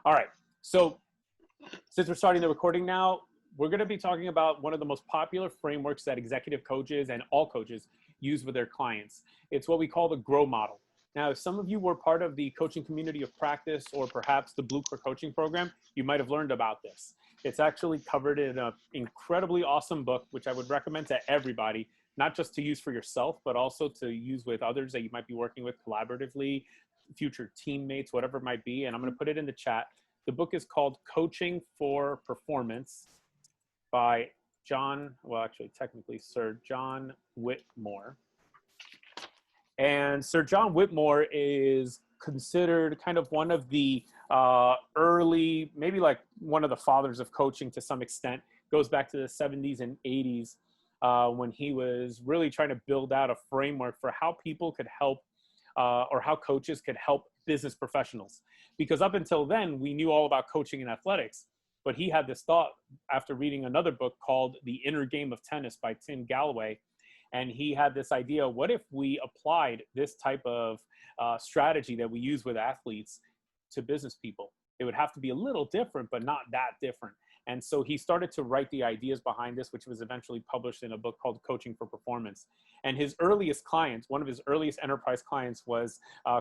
All right. So since we're starting the recording now, we're going to be talking about one of the most popular frameworks that executive coaches and all coaches use with their clients. It's what we call the GROW model. Now, if some of you were part of the coaching community of practice or perhaps the Blue Core coaching program, you might have learned about this. It's actually covered in an incredibly awesome book, which I would recommend to everybody, not just to use for yourself, but also to use with others that you might be working with collaboratively, future teammates, whatever it might be. And I'm going to put it in the chat. The book is called Coaching for Performance by Sir John Whitmore. And Sir John Whitmore is considered kind of one of the early, maybe like one of the fathers of coaching to some extent. Goes back to the 70s and 80s when he was really trying to build out a framework for how people could help or how coaches could help business professionals. Because up until then, we knew all about coaching and athletics. But he had this thought after reading another book called The Inner Game of Tennis by Tim Galloway. And he had this idea, what if we applied this type of strategy that we use with athletes to business people? It would have to be a little different, but not that different. And so he started to write the ideas behind this, which was eventually published in a book called Coaching for Performance. And his earliest clients, one of his earliest enterprise clients was,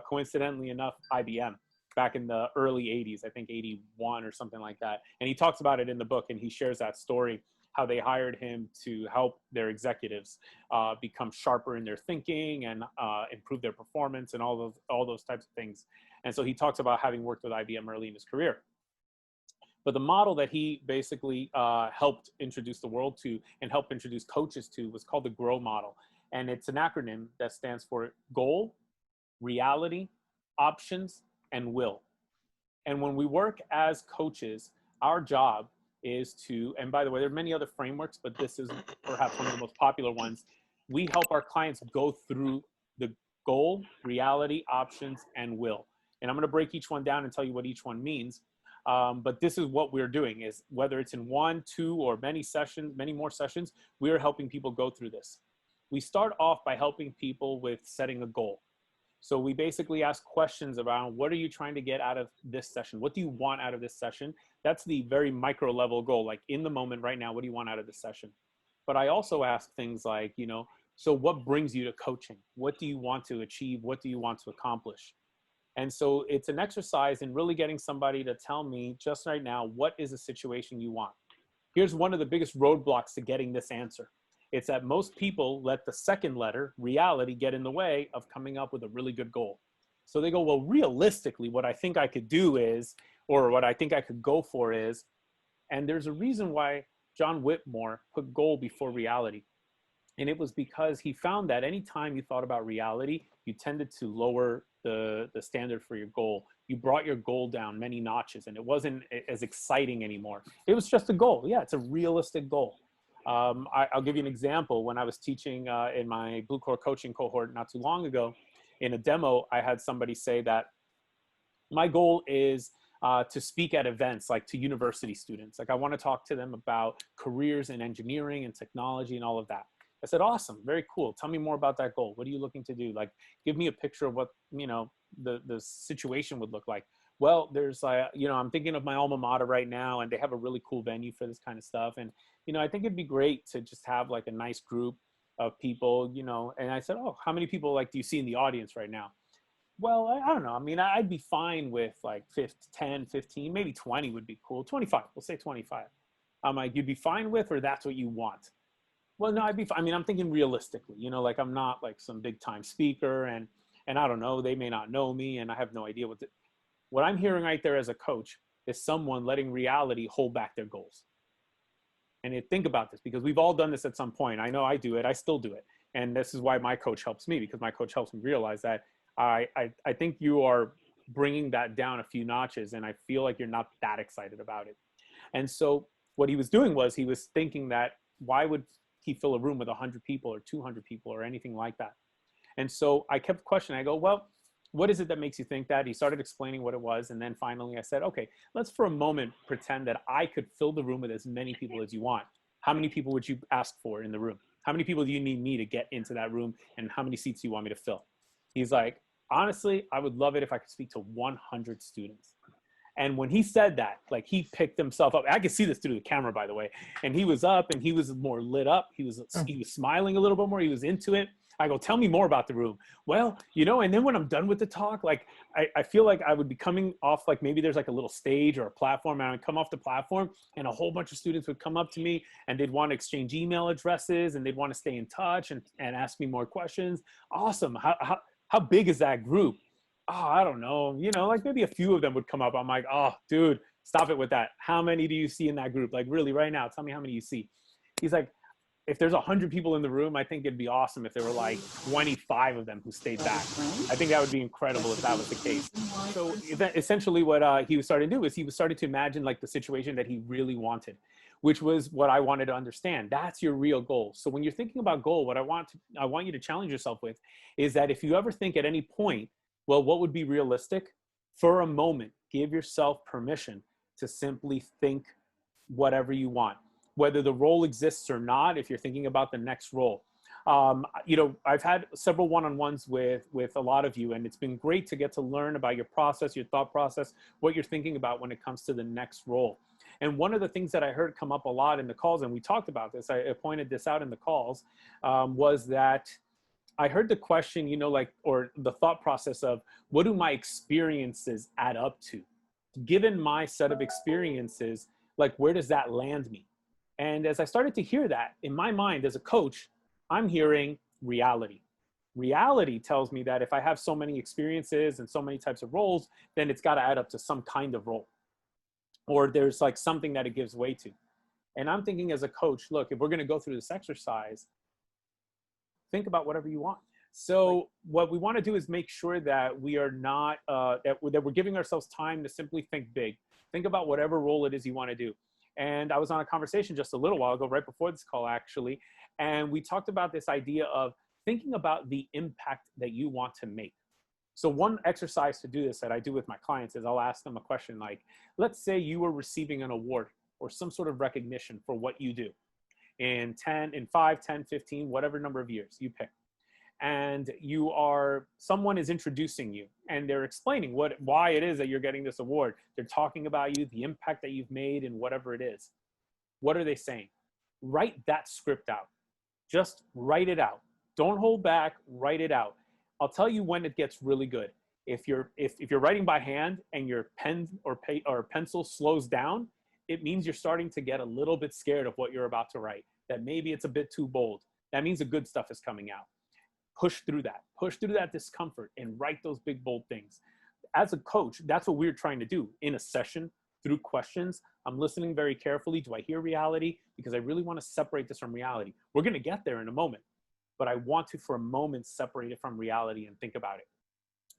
coincidentally enough, IBM. Back in the early 80s, I think 81 or something like that. And he talks about it in the book, and he shares that story, how they hired him to help their executives become sharper in their thinking and improve their performance and all those types of things. And so he talks about having worked with IBM early in his career. But the model that he basically helped introduce the world to and helped introduce coaches to was called the GROW model. And it's an acronym that stands for goal, reality, options, and will. And when we work as coaches, our job is to, and by the way, there are many other frameworks, but this is perhaps one of the most popular ones. We help our clients go through the goal, reality, options, and will. And I'm going to break each one down and tell you what each one means. But this is what we're doing, is whether it's in 1, 2, or many sessions, many more sessions, we are helping people go through this. We start off by helping people with setting a goal. So we basically ask questions around, what are you trying to get out of this session? What do you want out of this session? That's the very micro level goal, like in the moment right now, what do you want out of this session? But I also ask things like, so what brings you to coaching? What do you want to achieve? What do you want to accomplish? And so it's an exercise in really getting somebody to tell me just right now, what is the situation you want? Here's one of the biggest roadblocks to getting this answer. It's that most people let the second letter, reality, get in the way of coming up with a really good goal. So they go, well, realistically, what I think I could do is, or what I think I could go for is, and there's a reason why John Whitmore put goal before reality. And it was because he found that anytime you thought about reality, you tended to lower the standard for your goal. You brought your goal down many notches, and it wasn't as exciting anymore. It was just a goal. Yeah, it's a realistic goal. I'll give you an example. When I was teaching in my Blue Core coaching cohort not too long ago, in a demo, I had somebody say that my goal is to speak at events, like to university students. Like I want to talk to them about careers in engineering and technology and all of that. I said, awesome, very cool. Tell me more about that goal. What are you looking to do? Like, give me a picture of what, the situation would look like. Well, there's, I'm thinking of my alma mater right now, and they have a really cool venue for this kind of stuff. And, I think it'd be great to just have like a nice group of people, and I said, oh, how many people do you see in the audience right now? Well, I don't know. I mean, I'd be fine with like 10, 15, maybe 20 would be cool. 25, we'll say 25. I'm like, you'd be fine with, or that's what you want? Well, no, I'd be fine. I mean, I'm thinking realistically, I'm not like some big time speaker and I don't know, they may not know me and I have no idea what I'm hearing right there as a coach is someone letting reality hold back their goals. And think about this, because we've all done this at some point. I know I do it. I still do it. And this is why my coach helps me, because my coach helps me realize that I think you are bringing that down a few notches, and I feel like you're not that excited about it. And so what he was doing was he was thinking that why would he fill a room with 100 people or 200 people or anything like that? And so I kept questioning. I go, well, what is it that makes you think that? He started explaining what it was. And then finally I said, okay, let's for a moment pretend that I could fill the room with as many people as you want. How many people would you ask for in the room? How many people do you need me to get into that room? And how many seats do you want me to fill? He's like, honestly, I would love it if I could speak to 100 students. And when he said that, like he picked himself up. I could see this through the camera, by the way. And he was up and he was more lit up. He was smiling a little bit more. He was into it. I go, tell me more about the room. Well, you know, and then when I'm done with the talk, like I feel like I would be coming off, like maybe there's like a little stage or a platform, and I would come off the platform and a whole bunch of students would come up to me and they'd want to exchange email addresses and they'd want to stay in touch and ask me more questions. Awesome. How big is that group? Oh, I don't know. You know, like maybe a few of them would come up. I'm like, oh, dude, stop it with that. How many do you see in that group? Like really right now, tell me how many you see. He's like, if there's 100 people in the room, I think it'd be awesome if there were like 25 of them who stayed back. I think that would be incredible if that was the case. So essentially what he was starting to do is he was starting to imagine like the situation that he really wanted, which was what I wanted to understand. That's your real goal. So when you're thinking about goal, what I want you to challenge yourself with is that if you ever think at any point, well, what would be realistic? For a moment, give yourself permission to simply think whatever you want, whether the role exists or not. If you're thinking about the next role, you know, I've had several one-on-ones with a lot of you, and it's been great to get to learn about your process, your thought process, what you're thinking about when it comes to the next role. And one of the things that I heard come up a lot in the calls, and we talked about this, I pointed this out in the calls, was that I heard the question, you know, like, or the thought process of what do my experiences add up to? Given my set of experiences, like, where does that land me? And as I started to hear that, in my mind as a coach, I'm hearing reality. Reality tells me that if I have so many experiences and so many types of roles, then it's got to add up to some kind of role, or there's like something that it gives way to. And I'm thinking as a coach, look, if we're going to go through this exercise, think about whatever you want. So what we want to do is make sure that we are not, that we're giving ourselves time to simply think big. Think about whatever role it is you want to do. And I was on a conversation just a little while ago, right before this call actually, and we talked about this idea of thinking about the impact that you want to make. So one exercise to do this that I do with my clients is I'll ask them a question like, let's say you were receiving an award or some sort of recognition for what you do in 5, 10, 15, whatever number of years you pick. And someone is introducing you and they're explaining why it is that you're getting this award. They're talking about you, the impact that you've made and whatever it is. What are they saying? Write that script out. Just write it out. Don't hold back, write it out. I'll tell you when it gets really good. If you're writing by hand and your pen or pencil slows down, it means you're starting to get a little bit scared of what you're about to write, that maybe it's a bit too bold. That means the good stuff is coming out. Push through that discomfort and write those big, bold things. As a coach, that's what we're trying to do in a session through questions. I'm listening very carefully. Do I hear reality? Because I really want to separate this from reality. We're going to get there in a moment, but I want to, for a moment, separate it from reality and think about it,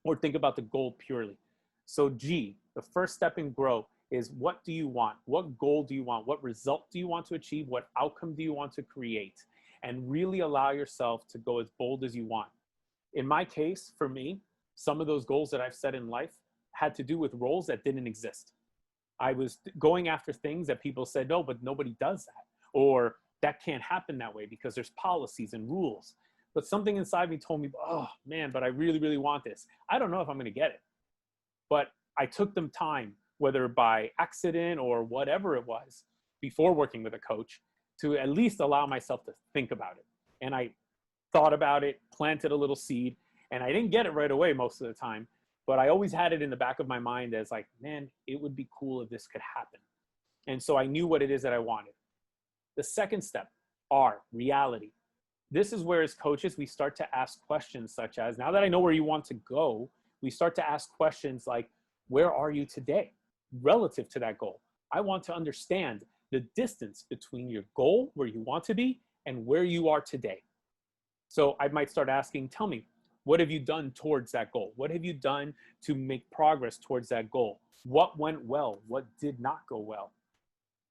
or think about the goal purely. So G, the first step in grow is, what do you want? What goal do you want? What result do you want to achieve? What outcome do you want to create? And really allow yourself to go as bold as you want. In my case, for me, some of those goals that I've set in life had to do with roles that didn't exist. I was going after things that people said, no, but nobody does that. Or that can't happen that way because there's policies and rules. But something inside me told me, oh man, but I really, really want this. I don't know if I'm going to get it. But I took them time, whether by accident or whatever it was, before working with a coach, to at least allow myself to think about it. And I thought about it, planted a little seed, and I didn't get it right away most of the time, but I always had it in the back of my mind as like, man, it would be cool if this could happen. And so I knew what it is that I wanted. The second step, R, reality. This is where as coaches, we start to ask questions such as, now that I know where you want to go, we start to ask questions like, where are you today relative to that goal? I want to understand the distance between your goal, where you want to be, and where you are today. So I might start asking, tell me, what have you done towards that goal? What have you done to make progress towards that goal? What went well? What did not go well?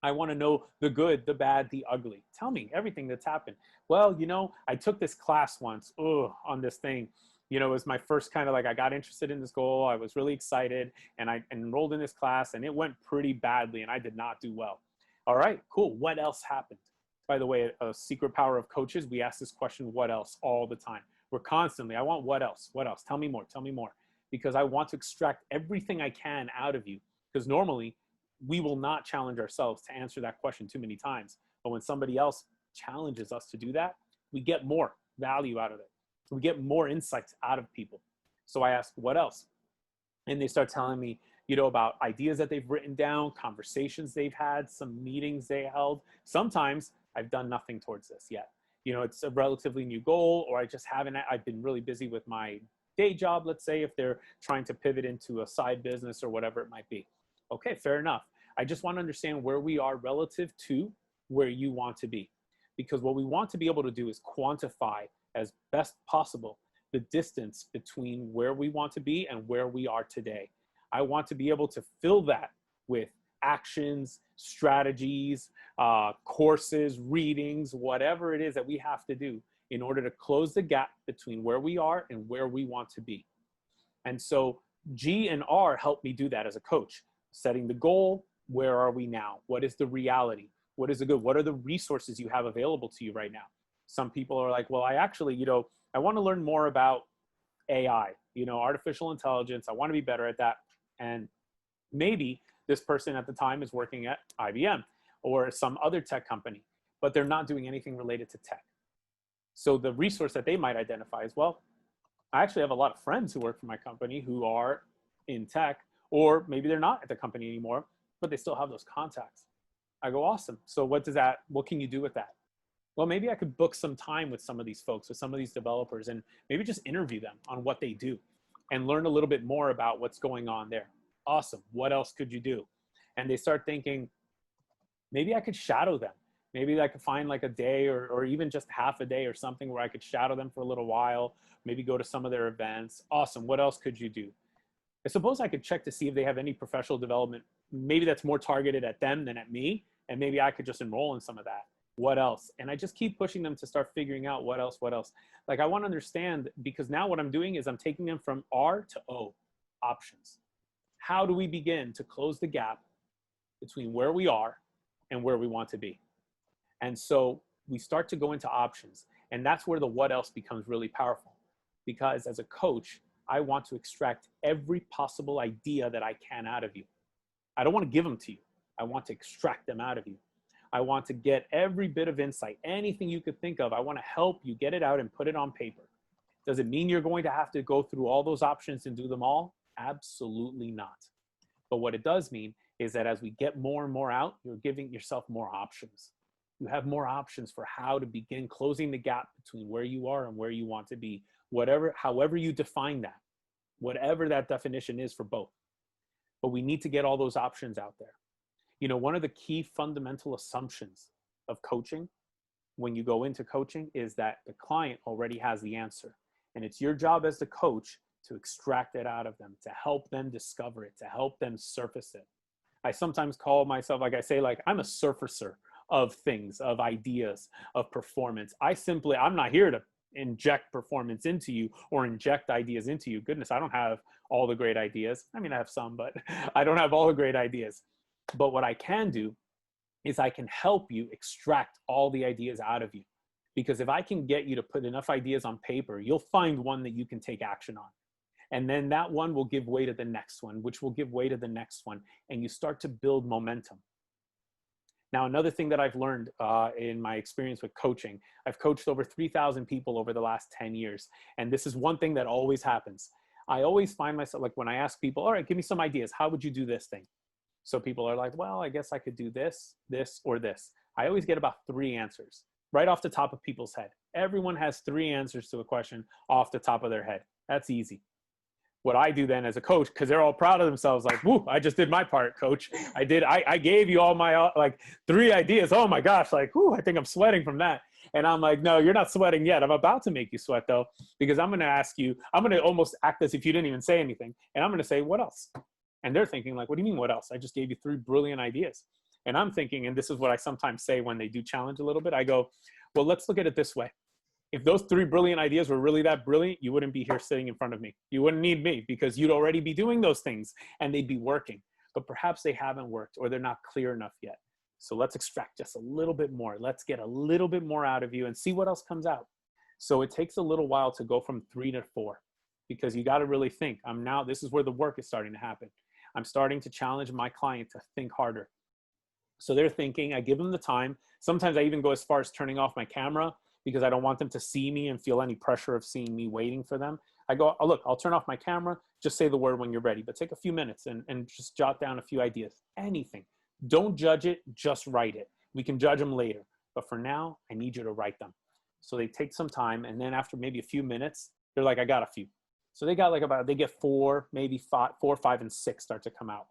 I want to know the good, the bad, the ugly. Tell me everything that's happened. Well, you know, I took this class once on this thing. You know, it was my first kind of like, I got interested in this goal. I was really excited and I enrolled in this class and it went pretty badly and I did not do well. All right, cool. What else happened? By the way, a secret power of coaches, we ask this question, what else, all the time. We're constantly, I want what else? What else? Tell me more, tell me more. Because I want to extract everything I can out of you Because normally we will not challenge ourselves to answer that question too many times. But when somebody else challenges us to do that, we get more value out of it. We get more insights out of people. So I ask, what else? And they start telling me, about ideas that they've written down, conversations they've had, some meetings they held. Sometimes I've done nothing towards this yet. It's a relatively new goal, or I've been really busy with my day job, let's say, if they're trying to pivot into a side business or whatever it might be. Okay, fair enough. I just want to understand where we are relative to where you want to be. Because what we want to be able to do is quantify as best possible the distance between where we want to be and where we are today. I want to be able to fill that with actions, strategies, courses, readings, whatever it is that we have to do in order to close the gap between where we are and where we want to be. And so G and R help me do that as a coach. Setting the goal, where are we now? What is the reality? What is the good? What are the resources you have available to you right now? Some people are like, well, I actually, I want to learn more about AI, artificial intelligence. I want to be better at that. And maybe this person at the time is working at IBM or some other tech company, but they're not doing anything related to tech. So the resource that they might identify is, well, I actually have a lot of friends who work for my company who are in tech, or maybe they're not at the company anymore, but they still have those contacts. I go, awesome. So what can you do with that? Well, maybe I could book some time with some of these folks, with some of these developers, and maybe just interview them on what they do and learn a little bit more about what's going on there. Awesome. What else could you do? And they start thinking, maybe I could shadow them. Maybe I could find like a day or even just half a day or something where I could shadow them for a little while, maybe go to some of their events. Awesome. What else could you do? I suppose I could check to see if they have any professional development, maybe that's more targeted at them than at me. And maybe I could just enroll in some of that. What else? And I just keep pushing them to start figuring out what else. Like I want to understand, because now what I'm doing is I'm taking them from R to O, options. How do we begin to close the gap between where we are and where we want to be? And so we start to go into options. And that's where the what else becomes really powerful. Because as a coach, I want to extract every possible idea that I can out of you. I don't want to give them to you. I want to extract them out of you. I want to get every bit of insight, anything you could think of. I want to help you get it out and put it on paper. Does it mean you're going to have to go through all those options and do them all? Absolutely not. But what it does mean is that as we get more and more out, you're giving yourself more options. You have more options for how to begin closing the gap between where you are and where you want to be, however you define that, whatever that definition is for both. But we need to get all those options out there. One of the key fundamental assumptions of coaching when you go into coaching is that the client already has the answer. And it's your job as the coach to extract it out of them, to help them discover it, to help them surface it. I sometimes call myself, like I say, like I'm a surfacer of things, of ideas, of performance. I'm not here to inject performance into you or inject ideas into you. Goodness, I don't have all the great ideas. I mean, I have some, but I don't have all the great ideas. But what I can do is I can help you extract all the ideas out of you. Because if I can get you to put enough ideas on paper, you'll find one that you can take action on. And then that one will give way to the next one, which will give way to the next one. And you start to build momentum. Now, another thing that I've learned in my experience with coaching, I've coached over 3,000 people over the last 10 years. And this is one thing that always happens. I always find myself, like when I ask people, all right, give me some ideas. How would you do this thing? So people are like, well, I guess I could do this, this, or this. I always get about 3 answers right off the top of people's head. Everyone has 3 answers to a question off the top of their head. That's easy. What I do then as a coach, because they're all proud of themselves, like, whoo, I just did my part, coach. I gave you all my, 3 ideas. Oh my gosh, like, whoo, I think I'm sweating from that. And I'm like, no, you're not sweating yet. I'm about to make you sweat though, because I'm going to ask you, I'm going to almost act as if you didn't even say anything. And I'm going to say, what else? And they're thinking like, what do you mean, what else? I just gave you 3 brilliant ideas. And I'm thinking, and this is what I sometimes say when they do challenge a little bit, I go, well, let's look at it this way. If those 3 brilliant ideas were really that brilliant, you wouldn't be here sitting in front of me. You wouldn't need me because you'd already be doing those things and they'd be working. But perhaps they haven't worked or they're not clear enough yet. So let's extract just a little bit more. Let's get a little bit more out of you and see what else comes out. So it takes a little while to go from 3 to 4 because you got to really think. This is where the work is starting to happen. I'm starting to challenge my client to think harder. So they're thinking, I give them the time. Sometimes I even go as far as turning off my camera because I don't want them to see me and feel any pressure of seeing me waiting for them. I go, oh, look, I'll turn off my camera. Just say the word when you're ready, but take a few minutes and just jot down a few ideas, anything. Don't judge it, just write it. We can judge them later. But for now, I need you to write them. So they take some time. And then after maybe a few minutes, they're like, I got a few. So they got like they get 4, maybe 5, 4, 5, and 6 start to come out.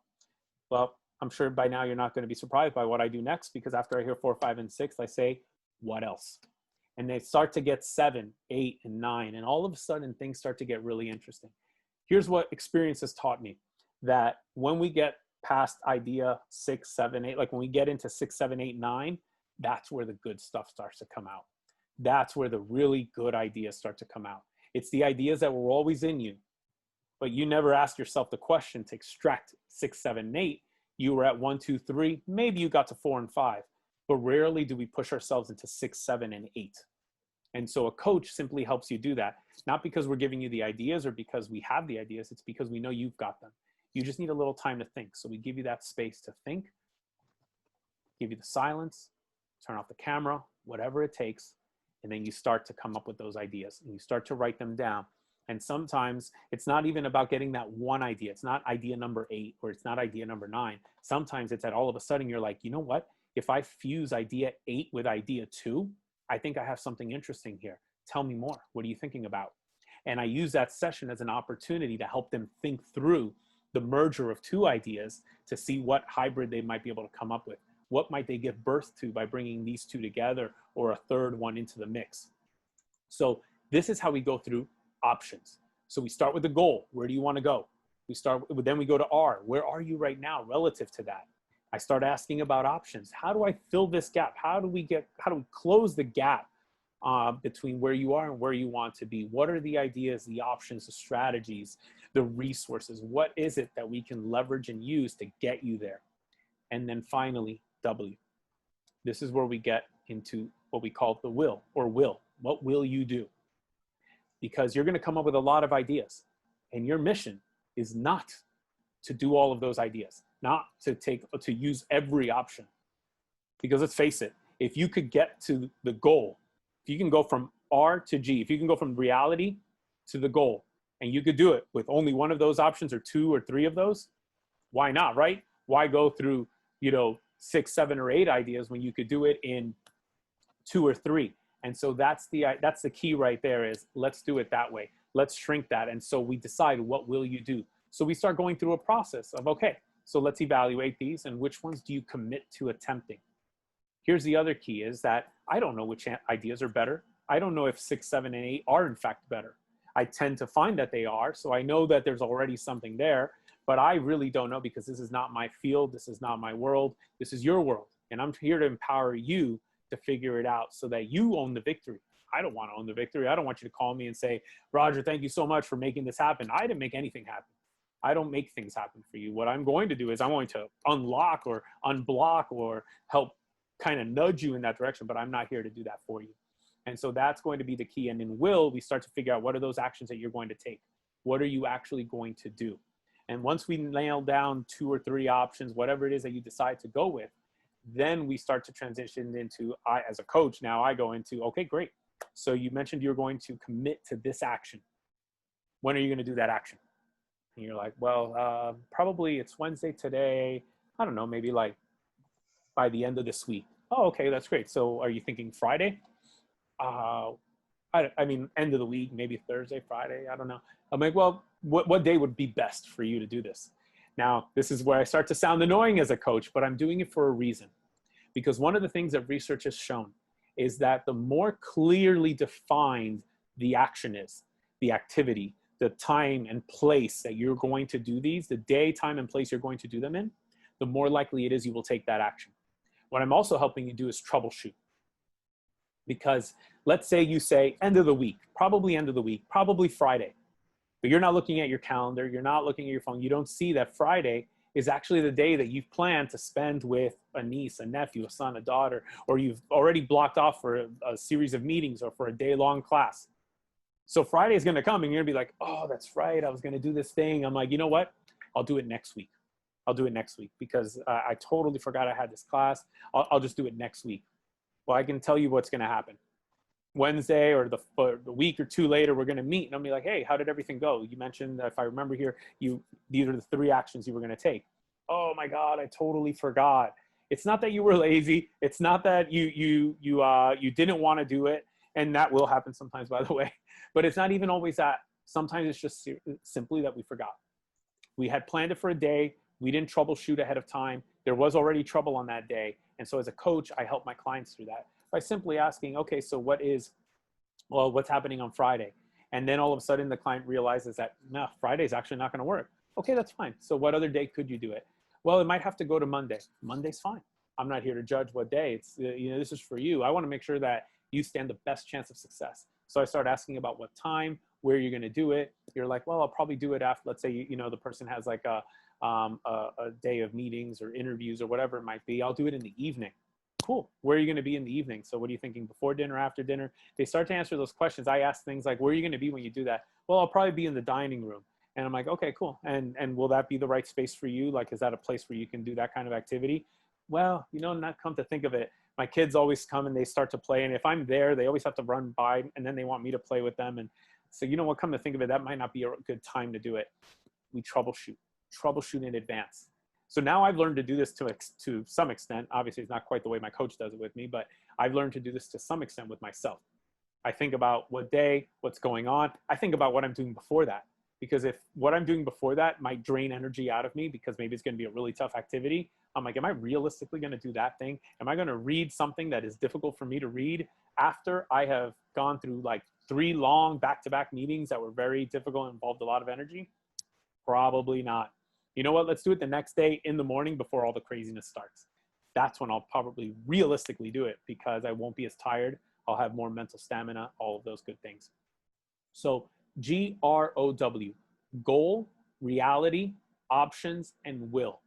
Well, I'm sure by now you're not going to be surprised by what I do next, because after I hear 4, 5, and 6, I say, what else? And they start to get 7, 8, and 9. And all of a sudden things start to get really interesting. Here's what experience has taught me, that when we get past idea 6, 7, 8, like when we get into 6, 7, 8, 9, that's where the good stuff starts to come out. That's where the really good ideas start to come out. It's the ideas that were always in you, but you never asked yourself the question to extract 6, 7, 8. You were at 1, 2, 3, maybe you got to 4 and 5, but rarely do we push ourselves into 6, 7, and 8. And so a coach simply helps you do that, not because we're giving you the ideas or because we have the ideas, it's because we know you've got them. You just need a little time to think. So we give you that space to think, give you the silence, turn off the camera, whatever it takes, and then you start to come up with those ideas and you start to write them down. And sometimes it's not even about getting that one idea. It's not idea number 8 or it's not idea number 9. Sometimes it's that all of a sudden you're like, you know what? If I fuse idea 8 with idea 2, I think I have something interesting here. Tell me more. What are you thinking about? And I use that session as an opportunity to help them think through the merger of 2 ideas to see what hybrid they might be able to come up with. What might they give birth to by bringing these 2 together, or a third one into the mix? So this is how we go through options. So we start with the goal. Where do you want to go? Then we go to R. Where are you right now relative to that? I start asking about options. How do I fill this gap? How do we close the gap between where you are and where you want to be? What are the ideas, the options, the strategies, the resources? What is it that we can leverage and use to get you there? And then finally, W. This is where we get into what we call the will, or will. What will you do? Because you're going to come up with a lot of ideas, and your mission is not to do all of those ideas, not to use every option. Because let's face it, if you could get to the goal, if you can go from R to G, if you can go from reality to the goal, and you could do it with only one of those options or 2 or 3 of those, why not, right? Why go through, 6, 7, or 8 ideas when you could do it in 2 or 3? And so that's the key right there, is let's do it that way. Let's shrink that. And so we decide, what will you do? So we start going through a process of, okay, so let's evaluate these, and which ones do you commit to attempting? Here's the other key, is that I don't know which ideas are better. I don't know if 6, 7, and 8 are in fact better. I tend to find that they are, so I know that there's already something there, but I really don't know, because this is not my field, this is not my world, this is your world. And I'm here to empower you to figure it out so that you own the victory. I don't want to own the victory. I don't want you to call me and say, Roger, thank you so much for making this happen. I didn't make anything happen. I don't make things happen for you. What I'm going to do is I'm going to unlock or unblock or help kind of nudge you in that direction, but I'm not here to do that for you. And so that's going to be the key. And in will, we start to figure out, what are those actions that you're going to take? What are you actually going to do? And once we nail down 2 or 3 options, whatever it is that you decide to go with, then we start to transition into, as a coach, now I go into, okay, great. So you mentioned you're going to commit to this action. When are you going to do that action? And you're like, well, probably it's Wednesday today. I don't know, maybe like by the end of this week. Oh, okay, that's great. So are you thinking Friday? I mean, end of the week, maybe Thursday, Friday, I don't know. I'm like, well, what day would be best for you to do this? Now, this is where I start to sound annoying as a coach, but I'm doing it for a reason. Because one of the things that research has shown is that the more clearly defined the action is, the activity, the time and place that you're going to do these, the day, time, and place you're going to do them in, the more likely it is you will take that action. What I'm also helping you do is troubleshoot. Because let's say you say end of the week, probably Friday, but you're not looking at your calendar, you're not looking at your phone, you don't see that Friday is actually the day that you've planned to spend with a niece, a nephew, a son, a daughter, or you've already blocked off for a series of meetings or for a day-long class. So Friday is going to come and you're going to be like, oh, that's right, I was going to do this thing. I'm like, you know what? I'll do it next week. I'll do it next week because I totally forgot I had this class. I'll just do it next week. Well, I can tell you what's going to happen. Wednesday or the week or two later, we're going to meet and I'll be like, hey, how did everything go? You mentioned, if I remember here, these are the 3 actions you were going to take. Oh my God, I totally forgot. It's not that you were lazy. It's not that you didn't want to do it. And that will happen sometimes, by the way, but it's not even always that. Sometimes it's just simply that we forgot. We had planned it for a day. We didn't troubleshoot ahead of time. There was already trouble on that day. And so as a coach, I help my clients through that by simply asking, okay, so what's happening on Friday? And then all of a sudden the client realizes that, no, Friday is actually not going to work. Okay, that's fine. So what other day could you do it? Well, it might have to go to Monday. Monday's fine. I'm not here to judge what day. It's, this is for you. I want to make sure that you stand the best chance of success. So I start asking about what time, where you're going to do it. You're like, well, I'll probably do it after, let's say, the person has like a day of meetings or interviews or whatever it might be. I'll do it in the evening. Cool. Where are you going to be in the evening? So what are you thinking, before dinner, after dinner? They start to answer those questions. I ask things like, where are you going to be when you do that? Well, I'll probably be in the dining room. And I'm like, okay, cool. And will that be the right space for you? Like, is that a place where you can do that kind of activity? Well, not come to think of it, my kids always come and they start to play. And if I'm there, they always have to run by and then they want me to play with them. And so, come to think of it, that might not be a good time to do it. We troubleshoot in advance. So now I've learned to do this to some extent. Obviously, it's not quite the way my coach does it with me, but I've learned to do this to some extent with myself. I think about what day, what's going on. I think about what I'm doing before that, because if what I'm doing before that might drain energy out of me because maybe it's going to be a really tough activity, I'm like, am I realistically going to do that thing? Am I going to read something that is difficult for me to read after I have gone through like 3 long back-to-back meetings that were very difficult and involved a lot of energy? Probably not. You know what? Let's do it the next day in the morning before all the craziness starts. That's when I'll probably realistically do it because I won't be as tired. I'll have more mental stamina, all of those good things. So GROW, goal, reality, options, and will.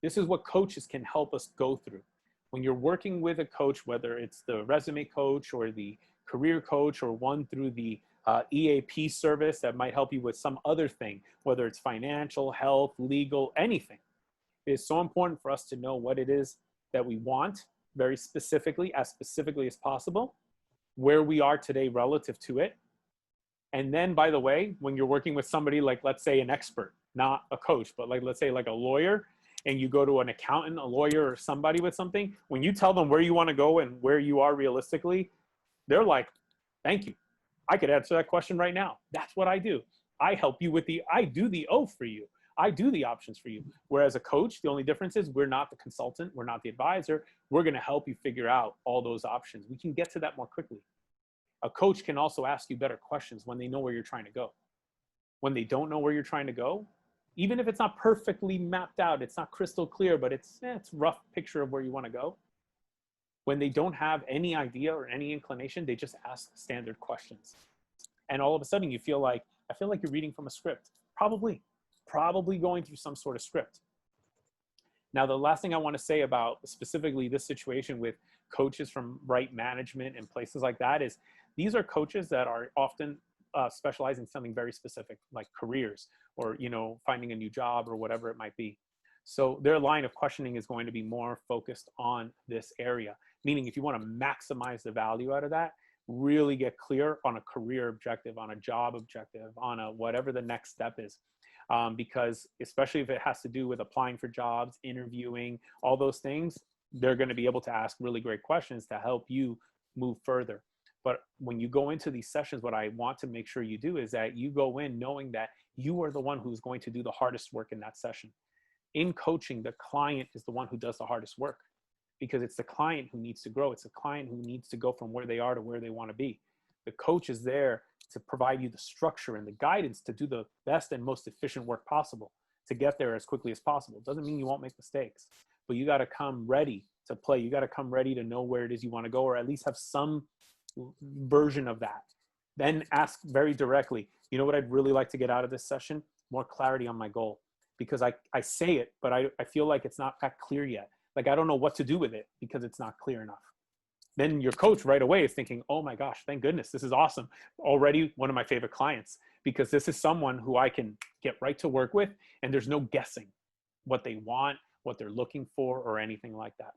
This is what coaches can help us go through. When you're working with a coach, whether it's the resume coach or the career coach or one through the EAP service that might help you with some other thing, whether it's financial, health, legal, anything. It is so important for us to know what it is that we want very specifically as possible, where we are today relative to it. And then, by the way, when you're working with somebody like, let's say, an expert, not a coach, but like, let's say like a lawyer, and you go to an accountant, a lawyer, or somebody with something, when you tell them where you want to go and where you are realistically, they're like, thank you. I could answer that question right now. That's what I do. I help you with I do the O for you. I do the options for you. Whereas a coach, the only difference is we're not the consultant. We're not the advisor. We're going to help you figure out all those options. We can get to that more quickly. A coach can also ask you better questions when they know where you're trying to go. When they don't know where you're trying to go, even if it's not perfectly mapped out, it's not crystal clear, but it's a rough picture of where you want to go. When they don't have any idea or any inclination, they just ask standard questions. And all of a sudden you feel like, I feel like you're reading from a script. Probably going through some sort of script. Now, the last thing I want to say about specifically this situation with coaches from Right Management and places like that is these are coaches that are often specializing in something very specific, like careers or, finding a new job or whatever it might be. So their line of questioning is going to be more focused on this area. Meaning if you want to maximize the value out of that, really get clear on a career objective, on a job objective, on a whatever the next step is. Because especially if it has to do with applying for jobs, interviewing, all those things, they're going to be able to ask really great questions to help you move further. But when you go into these sessions, what I want to make sure you do is that you go in knowing that you are the one who's going to do the hardest work in that session. In coaching, the client is the one who does the hardest work because it's the client who needs to grow. It's the client who needs to go from where they are to where they want to be. The coach is there to provide you the structure and the guidance to do the best and most efficient work possible to get there as quickly as possible. Doesn't mean you won't make mistakes, but you got to come ready to play. You got to come ready to know where it is you want to go, or at least have some version of that. Then ask very directly, you know what I'd really like to get out of this session? More clarity on my goal. Because I say it, but I feel like it's not that clear yet. Like I don't know what to do with it because it's not clear enough. Then your coach right away is thinking, oh my gosh, thank goodness, this is awesome. Already one of my favorite clients, because this is someone who I can get right to work with and there's no guessing. what they want, what they're looking for, or anything like that.